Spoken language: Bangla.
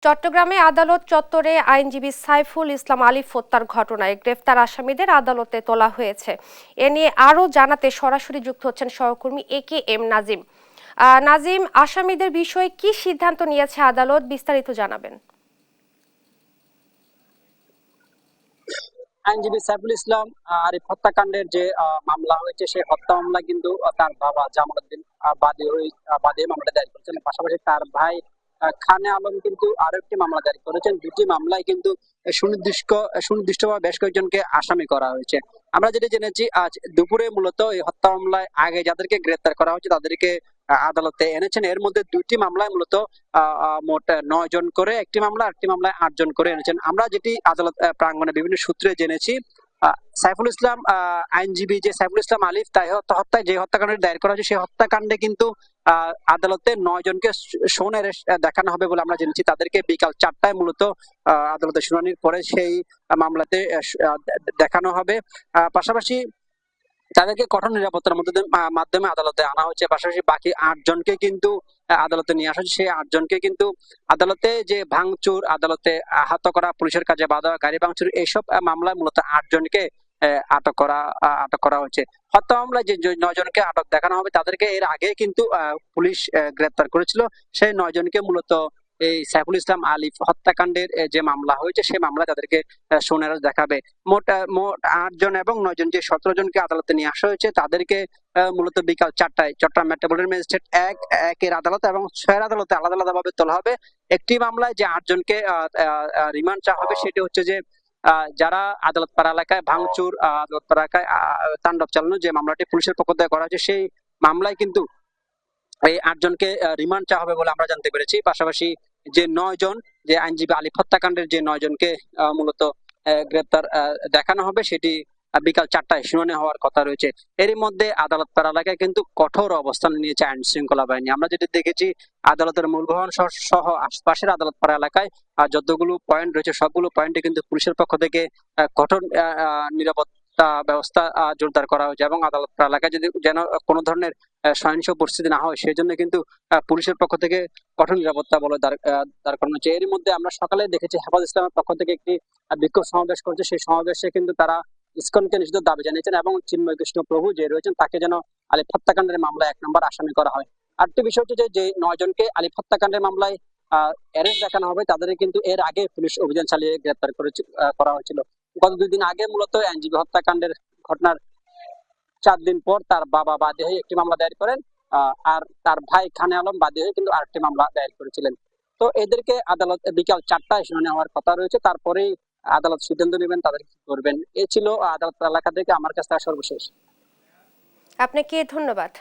চট্টগ্রামে আদালত চত্বরে আইনজীবী সাইফুল ইসলাম আলিফ হত্যার ঘটনায় গ্রেফতার আসামিদের আদালতে তোলা হয়েছে। এ নিয়ে আরও জানাতে সরাসরি যুক্ত হচ্ছেন সহকর্মী এ.কে.এম. নাজিম। নাজিম, আসামিদের বিষয়ে কি সিদ্ধান্ত নিয়েছে আদালত, বিস্তারিত জানাবেন। আইনজীবী সাইফুল ইসলাম আরিফ হত্যাকাণ্ডের যে মামলা হয়েছে, সেই হত্যা মামলা কিন্তু তার বাবা জামালউদ্দিন বাদী মামলা দায়ের করেছেন। পাশাপাশি তার ভাই খানে আলম কিন্তু আরো একটি মামলা দায়ের করেছেন। দুটি মামলায় কিন্তু সুনির্দিষ্টভাবে বেশ কয়েকজনকে আসামি করা হয়েছে। আমরা যেটা জেনেছি, আজ দুপুরে মূলত এই হত্যা মামলায় আগে যাদেরকে গ্রেপ্তার করা হয়েছে তাদেরকে আদালতে এনেছেন। এর মধ্যে দুটি মামলায় মূলত মোট ৯ জন করে একটি মামলায় ৮ জন করে এনেছেন। আমরা যেটি আদালত প্রাঙ্গণে বিভিন্ন সূত্রে জেনেছি, সাইফুল ইসলাম আইনজীবী যে সাইফুল ইসলাম আলিফ তাই হত্যায় যে হত্যাকাণ্ড দায়ের করা হয়েছে, সেই হত্যাকাণ্ডে কিন্তু আদালতে ৯ জনকে শোন এরেস্ট দেখানো হবে বলে আমরা জেনেছি। তাদেরকে বিকাল ৪টায় মূলত আদালতে শুনানির পরে সেই মামলাতে দেখানো হবে। পাশাপাশি তাদেরকে কঠোর নিরাপত্তার মাধ্যমে আদালতে আনা হচ্ছে। পাশাপাশি বাকি ৮ জনকে কিন্তু আদালতে নিয়ে আসা হচ্ছে। সেই ৮ জনকে কিন্তু আদালতে যে ভাঙচুর, আদালতে আহত করা, পুলিশের কাজে বাধা, গাড়ি ভাঙচুর, এইসব মামলায় মূলত ৮ জনকে আটক করা হচ্ছে। হত্যা মামলায় যে ৯ জনকে আটক দেখানো হবে তাদেরকে এর আগে কিন্তু পুলিশ গ্রেপ্তার করেছিল। সেই ৯ জনকে মূলত এই সাইফুল ইসলাম আলিফ হত্যাকাণ্ডের যে মামলা হয়েছে, সেই মামলায় তাদেরকে সোনারস দেখাবে। মোট ৮ জন এবং ৯ জন, যে ১৭ জনকে আদালতে নিয়ে আসা হয়েছে তাদেরকে মূলত বিকাল ৪টায় চট্টগ্রাম মেট্রোপলিটন ম্যাজিস্ট্রেট একের আদালত এবং ৬ আদালতে আলাদা আলাদা ভাবে তোলা হবে। একটি মামলায় যে ৮ জনকে রিমান্ড চাওয়া হবে সেটি হচ্ছে যে যারা আদালত পাড়া এলাকায় ভাঙচুর, আদালত পাড়া এলাকায় তাণ্ডব চালানো, যে মামলাটি পুলিশের পক্ষ থেকে করা হয়েছে, সেই মামলায় কিন্তু এই ৮ জনকে রিমান্ড চাওয়া হবে বলে আমরা জানতে পেরেছি। পাশাপাশি যে ৯ জন, যে আইনজীবী আলিফ হত্যাকাণ্ডের যে ৯ জনকে মূলত গ্রেপ্তার দেখানো হবে, সেটি বিকাল ৪টায় শুনানি হওয়ার কথা রয়েছে। এরই মধ্যে আদালত পাড়া এলাকায় কিন্তু কঠোর অবস্থান নিয়েছে আইন শৃঙ্খলা বাহিনী। আমরা যেটি দেখেছি, আদালতের মূল ভবন সহ আশপাশের আদালত পাড়া এলাকায় যতগুলো পয়েন্ট রয়েছে সবগুলো পয়েন্টে কিন্তু পুলিশের পক্ষ থেকে কঠোর নিরাপত্তা ব্যবস্থা জোরদার করা হয়েছে এবং আদালত পাড়া এলাকায় যদি যেন কোনো ধরনের সহিংস পরিস্থিতি না হয় সেই জন্য কিন্তু পুলিশের পক্ষ থেকে কঠোর নিরাপত্তা বলে দাঁড় করানো হচ্ছে। এর মধ্যে আমরা সকালে দেখেছি হেফাজত ইসলামের পক্ষ থেকে একটি বিক্ষোভ সমাবেশ করেছে। সেই সমাবেশে কিন্তু তারা ইসকনকে নিষিদ্ধ দাবি জানিয়েছেন এবং চিন্ময় কৃষ্ণ প্রভু যে রয়েছেন তাকে যেন আলিফ হত্যাকাণ্ডের মামলায় ১ নম্বর আসামি করা হয়। আরেকটি বিষয় হচ্ছে যে ৯ জনকে আলিফ হত্যাকাণ্ডের মামলায় অ্যারেস্ট দেখানো হবে, তাদের কিন্তু এর আগে পুলিশ অভিযান চালিয়ে গ্রেপ্তার করা হয়েছিল। গত ২ দিন আগে মূলত আইনজীবী হত্যাকাণ্ডের ঘটনার ৪ দিন পর তার বাবা বাদী হয়ে একটি মামলা দায়ের করেন, আর তার ভাই খানে আলম বাদী হয়ে কিন্তু আরেকটি মামলা দায়ের করেছিলেন। তো এদেরকে আদালত বিকাল ৪টায় শুনানি হওয়ার কথা রয়েছে, তারপরেই আদালত সিদ্ধান্ত নেবেন তাদের কি করবেন। এ ছিল আদালত এলাকা থেকে আমার কাছে সর্বশেষ। আপনাকে ধন্যবাদ।